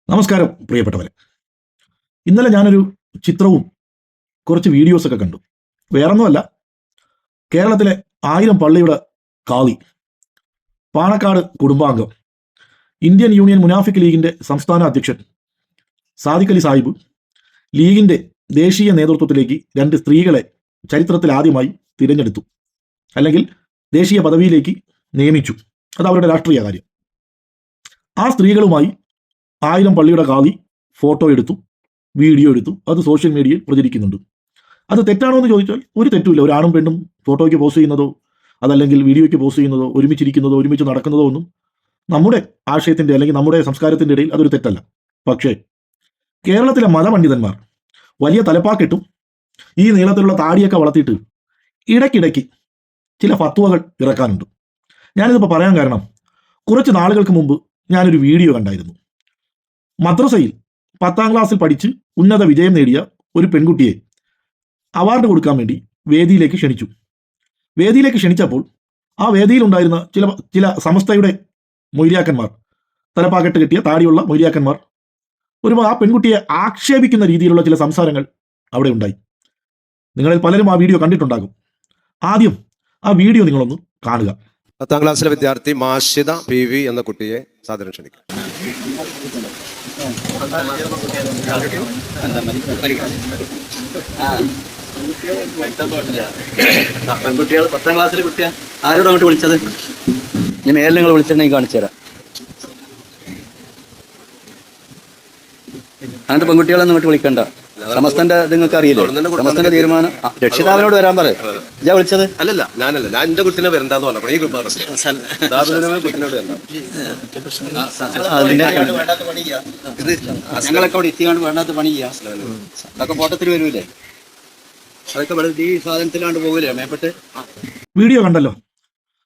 നമസ്കാരം പ്രിയപ്പെട്ടവരെ. ഇന്നലെ ഞാനൊരു ചിത്രവും കുറച്ച് വീഡിയോസൊക്കെ കണ്ടു. വേറൊന്നുമല്ല, കേരളത്തിലെ 1000 പള്ളിയുടെ കാളി, പാണക്കാട് കുടുംബാംഗം, ഇന്ത്യൻ യൂണിയൻ മുനാഫിക് ലീഗിന്റെ സംസ്ഥാന അധ്യക്ഷൻ സാദിഖ് അലി സാഹിബ് ലീഗിന്റെ ദേശീയ നേതൃത്വത്തിലേക്ക് 2 സ്ത്രീകളെ ചരിത്രത്തിൽ ആദ്യമായി തിരഞ്ഞെടുത്തു, അല്ലെങ്കിൽ ദേശീയ പദവിയിലേക്ക് നിയമിച്ചു. അത് അവരുടെ രാഷ്ട്രീയ കാര്യം. ആ സ്ത്രീകളുമായി 1000 പള്ളിയുടെ കാളി ഫോട്ടോ എടുത്തു, വീഡിയോ എടുത്തു. അത് സോഷ്യൽ മീഡിയയിൽ പ്രചരിക്കുന്നുണ്ട്. അത് തെറ്റാണോ എന്ന് ചോദിച്ചാൽ ഒരു തെറ്റുമില്ല. ഒരു ആണും പെണ്ണും ഫോട്ടോയ്ക്ക് പോസ്റ്റ് ചെയ്യുന്നതോ അതല്ലെങ്കിൽ വീഡിയോയ്ക്ക് പോസ്റ്റ് ചെയ്യുന്നതോ ഒരുമിച്ചിരിക്കുന്നതോ ഒരുമിച്ച് നടക്കുന്നതോ ഒന്നും നമ്മുടെ ആശയത്തിൻ്റെ അല്ലെങ്കിൽ നമ്മുടെ സംസ്കാരത്തിൻ്റെ ഇടയിൽ അതൊരു തെറ്റല്ല. പക്ഷേ കേരളത്തിലെ മതപണ്ഡിതന്മാർ വലിയ തലപ്പാക്കെട്ടും ഈ നീളത്തിലുള്ള താടിയൊക്കെ വളർത്തിയിട്ട് ഇടയ്ക്കിടയ്ക്ക് ചില ഫത്വകൾ ഇറക്കാനുണ്ട്. ഞാനിതിപ്പോൾ പറയാൻ കാരണം, കുറച്ച് നാളുകൾക്ക് മുമ്പ് ഞാനൊരു വീഡിയോ കണ്ടായിരുന്നു. മദ്രസയിൽ 10ാം ക്ലാസ്സിൽ പഠിച്ച് ഉന്നത വിജയം നേടിയ ഒരു പെൺകുട്ടിയെ അവാർഡ് കൊടുക്കാൻ വേണ്ടി വേദിയിലേക്ക് ക്ഷണിച്ചു. വേദിയിലേക്ക് ക്ഷണിച്ചപ്പോൾ ആ വേദിയിലുണ്ടായിരുന്ന ചില സമസ്തയുടെ മൊയ്ലിയാക്കന്മാർ, തലപ്പാക്കെട്ട് കെട്ടിയ താടിയുള്ള മൊയ്ലിയാക്കന്മാർ, ആ പെൺകുട്ടിയെ ആക്ഷേപിക്കുന്ന രീതിയിലുള്ള ചില സംസാരങ്ങൾ അവിടെ ഉണ്ടായി. നിങ്ങളിൽ പലരും ആ വീഡിയോ കണ്ടിട്ടുണ്ടാകും. ആദ്യം ആ വീഡിയോ നിങ്ങളൊന്ന് കാണുക. 10ാം ക്ലാസ്സിലെ വിദ്യാർത്ഥി മാഷിദ PV എന്ന കുട്ടിയെ സാദരം ക്ഷണിക്കും. പെൺകുട്ടികൾ 10ാം ക്ലാസ്സിലെ കുട്ടിയാ. ആരോട് അങ്ങോട്ട് വിളിച്ചത്? ഞാൻ മേലിൽ നിങ്ങൾ വിളിച്ചിട്ടുണ്ടെങ്കിൽ കാണിച്ചു തരാം. അങ്ങനത്തെ പെൺകുട്ടികളൊന്നും ഇങ്ങോട്ട് വിളിക്കണ്ട. സമസ്തന്റെ നിങ്ങൾക്ക് അറിയില്ലേ? സമസ്തന്റെ തീരുമാനം രക്ഷിതാവിനോട് വരാൻ പറ. ഞാൻ വിളിച്ചത് അല്ലല്ല, ഞാനല്ല, ഞാൻ എന്റെ കുട്ടീനെ വരണ്ടെന്ന് പറഞ്ഞു. ഈ കുട്ടിനോട് ഞങ്ങളൊക്കെ അവിടെ എത്തിക്കാണ്ട് വേണ്ടാത്ത പണി ചെയ്യാം. അതൊക്കെ പോട്ടത്തിൽ വരൂലേ? അതൊക്കെ ഈ സാധനത്തിലാണ്ട് പോകൂലേ മേപ്പെട്ട്? വീഡിയോ കണ്ടല്ലോ.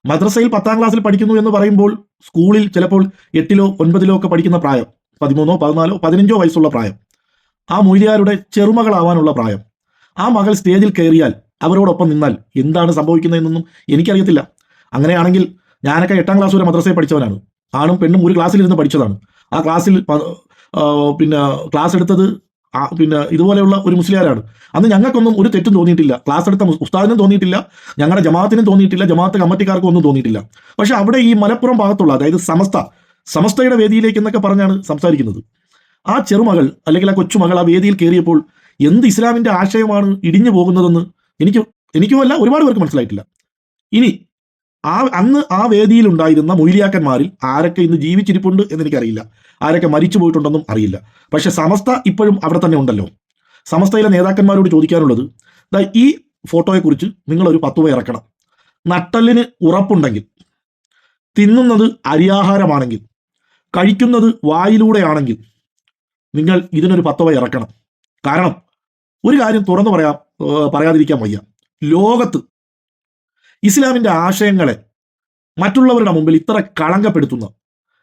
മദ്രസയിൽ 10ാം ക്ലാസ്സിൽ പഠിക്കുന്നു എന്ന് പറയുമ്പോൾ സ്കൂളിൽ ചിലപ്പോൾ 8ലോ 9ലോ ഒക്കെ പഠിക്കുന്ന പ്രായം, 13, 14, 15 വയസ്സുള്ള പ്രായം, ആ മൊയ്ലിയാരുടെ ചെറുമകളാവാനുള്ള പ്രായം. ആ മകൾ സ്റ്റേജിൽ കയറിയാൽ അവരോടൊപ്പം നിന്നാൽ എന്താണ് സംഭവിക്കുന്നതെന്നൊന്നും എനിക്കറിയത്തില്ല. അങ്ങനെയാണെങ്കിൽ ഞാനൊക്കെ 8ാം ക്ലാസ് വരെ മദ്രസയിൽ പഠിച്ചവനാണ്. ആണും പെണ്ണും ഒരു ക്ലാസ്സിലിരുന്ന് പഠിച്ചതാണ്. ആ ക്ലാസ്സിൽ ക്ലാസ് എടുത്തത് ഇതുപോലെയുള്ള ഒരു മുസ്ലിയാരാണ്. അന്ന് ഞങ്ങൾക്കൊന്നും ഒരു തെറ്റും തോന്നിയിട്ടില്ല. ക്ലാസ് എടുത്ത ഉസ്താദിനും തോന്നിയിട്ടില്ല, ഞങ്ങളുടെ ജമാഅത്തിനും തോന്നിയിട്ടില്ല, ജമാഅത്ത് കമ്മിറ്റിക്കാർക്കും ഒന്നും തോന്നിയിട്ടില്ല. പക്ഷെ അവിടെ ഈ മലപ്പുറം ഭാഗത്തുള്ള, അതായത് സമസ്തയുടെ വേദിയിലേക്ക് എന്നൊക്കെ പറഞ്ഞാണ് സംസാരിക്കുന്നത്. ആ ചെറുമകൾ അല്ലെങ്കിൽ ആ കൊച്ചുമകൾ ആ വേദിയിൽ കയറിയപ്പോൾ എന്ത് ഇസ്ലാമിന്റെ ആശയമാണ് ഇടിഞ്ഞു പോകുന്നതെന്ന് എനിക്കുമല്ല ഒരുപാട് പേർക്ക് മനസ്സിലായിട്ടില്ല. ഇനി അന്ന് ആ വേദിയിൽ ഉണ്ടായിരുന്ന മൊയ്ലിയാക്കന്മാരിൽ ആരൊക്കെ ഇന്ന് ജീവിച്ചിരിപ്പുണ്ട് എന്നെനിക്കറിയില്ല, ആരൊക്കെ മരിച്ചു പോയിട്ടുണ്ടെന്നും അറിയില്ല. പക്ഷെ സമസ്ത ഇപ്പോഴും അവിടെ തന്നെ ഉണ്ടല്ലോ. സമസ്തയിലെ നേതാക്കന്മാരോട് ചോദിക്കാനുള്ളത്, ഈ ഫോട്ടോയെക്കുറിച്ച് നിങ്ങളൊരു ഫത്വ ഇറക്കണം. നട്ടലിന് ഉറപ്പുണ്ടെങ്കിൽ, തിന്നുന്നത് അരിയാഹാരമാണെങ്കിൽ, കഴിക്കുന്നത് വായിലൂടെയാണെങ്കിൽ നിങ്ങൾ ഇതിനൊരു ഫത്വ ഇറക്കണം. കാരണം ഒരു കാര്യം തുറന്നു പറയാതിരിക്കാൻ വയ്യ. ലോകത്ത് ഇസ്ലാമിന്റെ ആശയങ്ങളെ മറ്റുള്ളവരുടെ മുമ്പിൽ ഇത്ര കളങ്കപ്പെടുത്തുന്ന,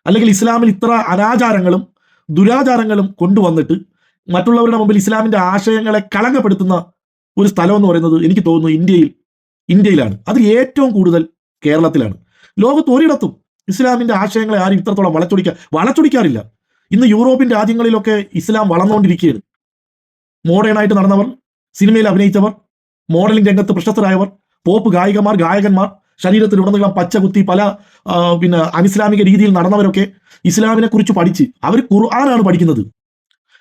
അല്ലെങ്കിൽ ഇസ്ലാമിൽ ഇത്ര അനാചാരങ്ങളും ദുരാചാരങ്ങളും കൊണ്ടുവന്നിട്ട് മറ്റുള്ളവരുടെ മുമ്പിൽ ഇസ്ലാമിന്റെ ആശയങ്ങളെ കളങ്കപ്പെടുത്തുന്ന ഒരു സ്ഥലം എന്ന് പറയുന്നത് എനിക്ക് തോന്നുന്നു ഇന്ത്യയിലാണ്. അത് ഏറ്റവും കൂടുതൽ കേരളത്തിലാണ്. ലോകത്ത് ഒരിടത്തും ഇസ്ലാമിന്റെ ആശയങ്ങളെ ആരും ഇത്രത്തോളം വളച്ചൊടിക്കാറില്ല. ഇന്ന് യൂറോപ്യൻ രാജ്യങ്ങളിലൊക്കെ ഇസ്ലാം വളർന്നുകൊണ്ടിരിക്കുകയാണ്. മോഡേണായിട്ട് നടന്നവർ, സിനിമയിൽ അഭിനയിച്ചവർ, മോഡലിംഗ് രംഗത്ത് പ്രശസ്തരായവർ, പോപ്പ് ഗായകന്മാർ, ശരീരത്തിലുടനീളം പച്ചകുത്തി പല അനിസ്ലാമിക രീതിയിൽ നടന്നവരൊക്കെ ഇസ്ലാമിനെ കുറിച്ച് പഠിച്ച് അവർ ഖുർആനാണ് പഠിക്കുന്നത്,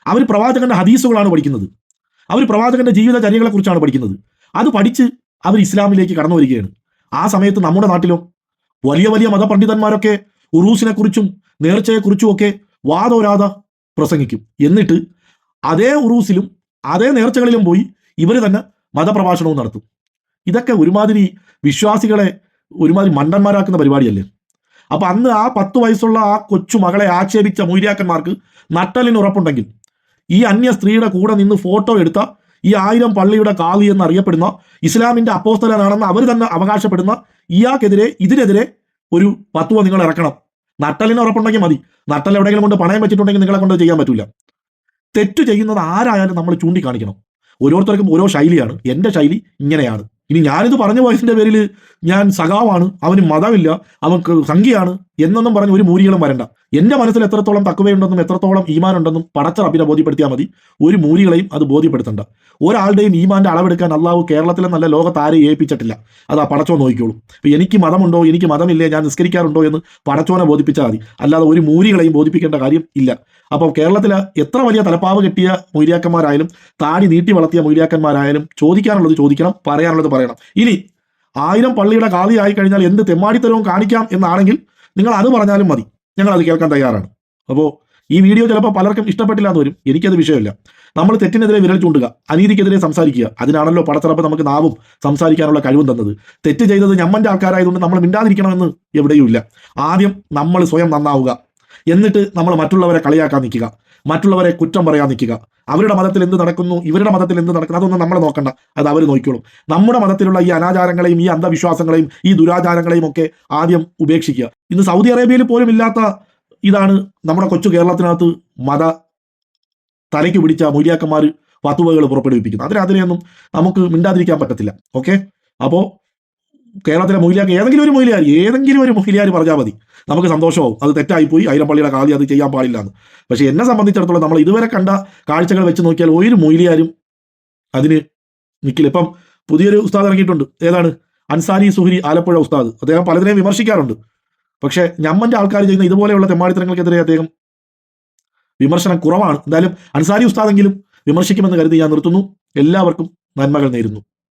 അവർ പ്രവാചകന്റെ ഹദീസുകളാണ് പഠിക്കുന്നത്, അവർ പ്രവാചകന്റെ ജീവിതചര്യകളെ കുറിച്ചാണ് പഠിക്കുന്നത്. അത് പഠിച്ച് അവർ ഇസ്ലാമിലേക്ക് കടന്നു വരികയാണ്. ആ സമയത്ത് നമ്മുടെ നാട്ടിലും വലിയ വലിയ മതപണ്ഡിതന്മാരൊക്കെ ഉറൂസിനെ കുറിച്ചും നേർച്ചയെക്കുറിച്ചും ഒക്കെ വാദോരാത പ്രസംഗിക്കും. എന്നിട്ട് അതേ ഉറൂസിലും അതേ നേർച്ചകളിലും പോയി ഇവർ തന്നെ മതപ്രഭാഷണവും നടത്തും. ഇതൊക്കെ ഒരുമാതിരി വിശ്വാസികളെ ഒരുമാതിരി മണ്ടന്മാരാക്കുന്ന പരിപാടിയല്ലേ? അപ്പൊ അന്ന് ആ 10 വയസ്സുള്ള ആ കൊച്ചു മകളെ ആക്ഷേപിച്ച മൊയ്ലിയാക്കന്മാർക്ക് നട്ടലിന് ഉറപ്പുണ്ടെങ്കിൽ ഈ അന്യ സ്ത്രീയുടെ കൂടെ നിന്ന് ഫോട്ടോ എടുത്ത ഈ 1000 പള്ളിയുടെ കാളി എന്നറിയപ്പെടുന്ന ഇസ്ലാമിന്റെ അപ്പോസ്തലനാണെന്ന് അവർ തന്നെ അവകാശപ്പെടുന്ന ഇതിനെതിരെ ഒരു ഫത്വ നിങ്ങൾ ഇറക്കണം. നട്ടലിന് ഉറപ്പുണ്ടെങ്കിൽ മതി. നട്ടൽ എവിടെയെങ്കിലും കൊണ്ട് പണയം വെച്ചിട്ടുണ്ടെങ്കിൽ നിങ്ങളെ കൊണ്ട് ചെയ്യാൻ പറ്റില്ല. തെറ്റ് ചെയ്യുന്നത് ആരായാലും നമ്മൾ ചൂണ്ടിക്കാണിക്കണം. ഓരോരുത്തർക്കും ഓരോ ശൈലിയാണ്. എൻ്റെ ശൈലി ഇങ്ങനെയാണ്. ഇനി ഞാനിത് പറഞ്ഞ വയസ്സിന്റെ പേരിൽ ഞാൻ സഖാവാണ്, അവന് മതമില്ല, അവർക്ക് സംഖ്യയാണ് എന്നൊന്നും പറഞ്ഞ് ഒരു മൂരികളും വരണ്ട. എൻ്റെ മനസ്സിൽ എത്രത്തോളം തക്കവയുണ്ടെന്നും എത്രത്തോളം ഈമാൻ ഉണ്ടെന്നും പടച്ച റബ്ബിനെ ബോധ്യപ്പെടുത്തിയാൽ മതി. ഒരു മൂരികളെയും അത് ബോധ്യപ്പെടുത്തണ്ട. ഒരാളുടെയും ഈമാന്റെ അളവെടുക്കാൻ അള്ളാഹു കേരളത്തിലെ നല്ല ലോകത്ത് ആരെയും ഏൽപ്പിച്ചിട്ടില്ല. അതാ പടച്ചോ നോക്കിക്കോളൂ. ഇപ്പൊ എനിക്ക് മതമുണ്ടോ, എനിക്ക് മതമില്ലേ, ഞാൻ നിസ്കരിക്കാറുണ്ടോ എന്ന് പടച്ചോനെ ബോധിപ്പിച്ചാൽ മതി. അല്ലാതെ ഒരു മൂരികളെയും ബോധിപ്പിക്കേണ്ട കാര്യം ഇല്ല. അപ്പോൾ കേരളത്തിലെ എത്ര വലിയ തലപ്പാവ് കെട്ടിയ മൊയ്ലിയാക്കന്മാരായാലും താടി നീട്ടി വളർത്തിയ മൊയ്ലിയാക്കന്മാരായാലും ചോദിക്കാനുള്ളത് ചോദിക്കണം, പറയാനുള്ളത് പറയണം. ഇനി 1000 പള്ളിയുടെ കാളി ആയി കഴിഞ്ഞാൽ എന്ത് തെമ്മാടിത്തരവും കാണിക്കാം എന്നാണെങ്കിൽ നിങ്ങൾ അത് പറഞ്ഞാലും മതി, ഞങ്ങൾ അത് കേൾക്കാൻ തയ്യാറാണ്. അപ്പോൾ ഈ വീഡിയോ ചിലപ്പോൾ പലർക്കും ഇഷ്ടപ്പെട്ടില്ല എന്ന് വരും, എനിക്കത് വിഷയമില്ല. നമ്മൾ തെറ്റിനെതിരെ വിരൽ ചൂണ്ടുക, അനീതിക്കെതിരെ സംസാരിക്കുക, അതിനാണല്ലോ പടച്ചിറപ്പ് നമുക്ക് നാവും സംസാരിക്കാനുള്ള കഴിവും തന്നത്. തെറ്റ് ചെയ്തത് ഞമ്മൻ്റെ ആൾക്കാരായതുകൊണ്ട് നമ്മൾ മിണ്ടാതിരിക്കണമെന്ന് എവിടെയുമില്ല. ആദ്യം നമ്മൾ സ്വയം നന്നാവുക, എന്നിട്ട് നമ്മൾ മറ്റുള്ളവരെ കളിയാക്കാൻ നിൽക്കുക, മറ്റുള്ളവരെ കുറ്റം പറയാൻ നിൽക്കുക. അവരുടെ മതത്തിൽ എന്ത് നടക്കുന്നു, ഇവരുടെ മതത്തിൽ എന്ത് നടക്കുന്നു, അതൊന്നും നമ്മൾ നോക്കണ്ട, അത് അവർ നോക്കിക്കോളും. നമ്മുടെ മതത്തിലുള്ള ഈ അനാചാരങ്ങളെയും ഈ അന്ധവിശ്വാസങ്ങളെയും ഈ ദുരാചാരങ്ങളെയും ഒക്കെ ആദ്യം ഉപേക്ഷിക്കുക. ഇന്ന് സൗദി അറേബ്യയിൽ പോലും ഇല്ലാത്ത ഇതാണ് നമ്മുടെ കൊച്ചു കേരളത്തിനകത്ത് മത തലയ്ക്ക് പിടിച്ച മൊയ്ലിയാക്കന്മാർ ഫത്വകൾ പുറപ്പെടുവിപ്പിക്കുന്നത്. അതിനെയൊന്നും നമുക്ക് മിണ്ടാതിരിക്കാൻ പറ്റത്തില്ല. ഓക്കെ, അപ്പോൾ കേരളത്തിലെ മൊയ്ലിയാക്ക് ഏതെങ്കിലും ഒരു മൊയ്ലിയാർ പറഞ്ഞാൽ മതി, നമുക്ക് സന്തോഷമാവും. അത് തെറ്റായിപ്പോയി, 1000 പള്ളിയുടെ കാലി അത് ചെയ്യാൻ പാടില്ല എന്ന്. പക്ഷെ എന്നെ സംബന്ധിച്ചിടത്തോളം നമ്മൾ ഇതുവരെ കണ്ട കാഴ്ചകൾ വെച്ച് നോക്കിയാൽ ഒരു മൊയ്ലിയാരും അതിന് നിൽക്കില്ല. ഇപ്പം പുതിയൊരു ഉസ്താദ് ഇറങ്ങിയിട്ടുണ്ട്, ഏതാണ്, അൻസാരി സുഹരി ആലപ്പുഴ ഉസ്താദ്. അദ്ദേഹം പലതിനെയും വിമർശിക്കാറുണ്ട്. പക്ഷെ ഞമ്മൻ്റെ ആൾക്കാർ ചെയ്യുന്ന ഇതുപോലെയുള്ള തെമ്മാടിത്തരങ്ങൾക്കെതിരെ അദ്ദേഹം വിമർശനം കുറവാണ്. എന്തായാലും അൻസാരി ഉസ്താദെങ്കിലും വിമർശിക്കുമെന്ന് കരുതി ഞാൻ നിർത്തുന്നു. എല്ലാവർക്കും നന്മകൾ നേരുന്നു.